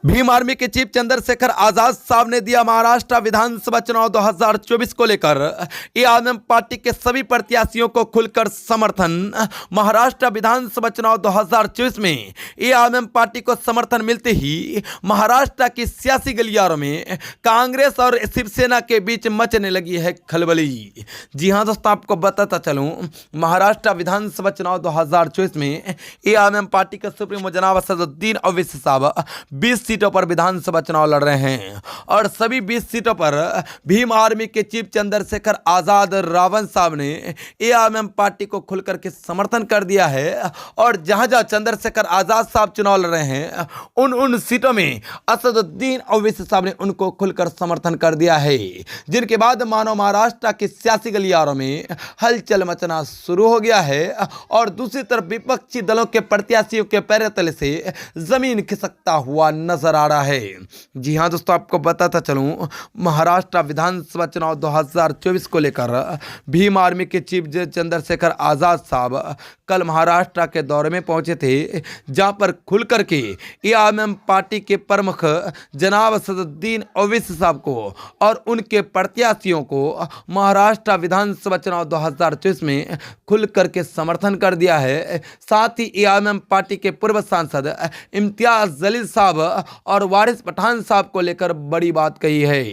Bhim army के chief Chandrashekhar Azad साहब ने दिया महाराष्ट्र विधानसभा चुनाव 2024 को लेकर एआईएमआईएम पार्टी के सभी प्रत्याशियों को खुलकर समर्थन। महाराष्ट्र विधानसभा चुनाव 2024 में एआईएमआईएम पार्टी को समर्थन मिलते ही महाराष्ट्र की सियासी गलियारों में कांग्रेस और शिवसेना के बीच मचने लगी है खलबली। जी हां दोस्तों, आपको बताता चलूं, महाराष्ट्र विधानसभा चुनाव 2024 में एआईएमआईएम पार्टी के सुप्रीमो जनाब असदुद्दीन ओवैसी साहब 20 सीटों पर विधानसभा चुनाव लड़ रहे हैं और सभी 20 सीटों पर भीम आर्मी के चीफ चंद्रशेखर आजाद रावण साहब ने एआईएमआईएम पार्टी को खुलकर के समर्थन कर दिया है। और जहां जहां चंद्रशेखर आजाद साहब चुनाव लड़ रहे हैं उन सीटों में असदुद्दीन ओवैसी साहब ने उनको खुलकर समर्थन कर दिया है, जिनके बाद मानो महाराष्ट्र की सियासी गलियारों में हलचल मचना शुरू हो गया है और दूसरी तरफ विपक्षी दलों के प्रत्याशियों के पैर तले से जमीन खिसकता हुआ नजर आ रहा है। जी हां दोस्तों, आपको बताता चलूं, महाराष्ट्र विधानसभा चुनाव 2024 को लेकर भीम आर्मी के चीफ चंद्रशेखर आजाद साहब कल महाराष्ट्र के दौरे में पहुंचे थे, जहां पर खुलकर के एआईएमआईएम पार्टी के प्रमुख जनाब असदुद्दीन ओवैसी साहब को और उनके प्रत्याशियों को महाराष्ट्र विधानसभा चुनाव 2024 में खुल करके समर्थन कर दिया है। साथ ही एआईएमआईएम पार्टी के पूर्व सांसद इम्तियाज जलील साहब और वारिस पठान साहब को लेकर बड़ी बात कही है।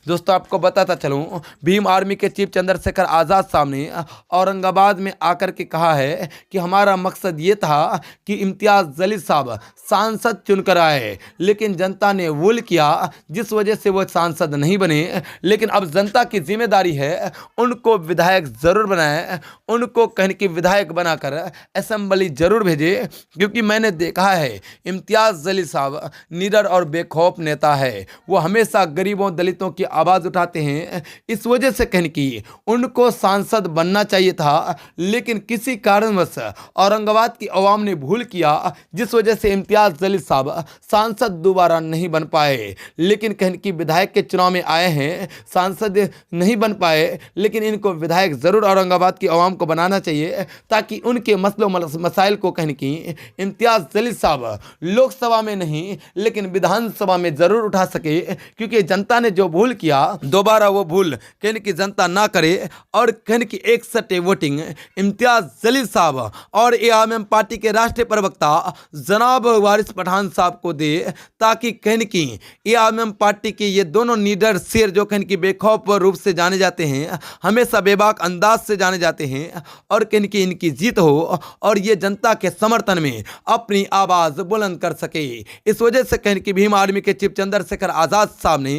दोस्तों, आपको बताता चलूं, भीम आर्मी के चीफ चंद्रशेखर आजाद साहब ने औरंगाबाद में आकर के कहा है कि हमारा मकसद ये था कि इम्तियाज जलील साहब सांसद चुनकर आए, लेकिन जनता ने वोल किया, जिस वजह से वो सांसद नहीं बने। लेकिन अब जनता की जिम्मेदारी है उनको विधायक जरूर बनाए, उनको कहीं की विधायक बनाकर असेंबली जरूर भेजे, क्योंकि मैंने देखा है इम्तियाज जलील साहब निडर और बेखौफ नेता है। वो हमेशा गरीबों दलितों की आवाज़ उठाते हैं। इस वजह से कहीं की उनको सांसद बनना चाहिए था, लेकिन किसी कारणवश औरंगाबाद की अवाम ने भूल किया, जिस वजह से इम्तियाज जलील साहब सांसद दोबारा नहीं बन पाए। लेकिन कहीं की विधायक के चुनाव में आए हैं, सांसद नहीं बन पाए, लेकिन इनको विधायक जरूर औरंगाबाद की अवाम को बनाना चाहिए, ताकि उनके मसलों मसाइल को कहीं की इम्तियाज जलील साहब लोकसभा में नहीं लेकिन विधानसभा में जरूर उठा सके, क्योंकि जनता ने जो भूल किया दोबारा वो भूल कहीं की जनता ना करे और कहीं की 61 वोटिंग इम्तियाज जलील साहब और एआईएमआईएम पार्टी के राष्ट्रीय प्रवक्ता जनाब वारिस पठान साहब को दे, ताकि कहीं की एआईएमआईएम पार्टी के ये दोनों लीडर शेर जो कहीं की बेखौफ रूप से जाने जाते हैं, हमेशा बेबाक अंदाज से जाने जाते हैं, और कहीं की इनकी जीत हो और ये जनता के समर्थन में अपनी आवाज बुलंद कर सके। इस वजह से कहीं की भीम आर्मी के चीफ चंद्रशेखर आजाद साहब ने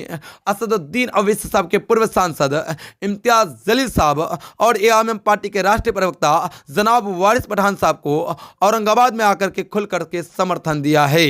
असदुद्दीन ओवैसी साहब के पूर्व सांसद इम्तियाज जलील साहब और एआईएमआईएम पार्टी के राष्ट्रीय प्रवक्ता जनाब वारिस पठान साहब को औरंगाबाद में आकर के खुल करके समर्थन दिया है।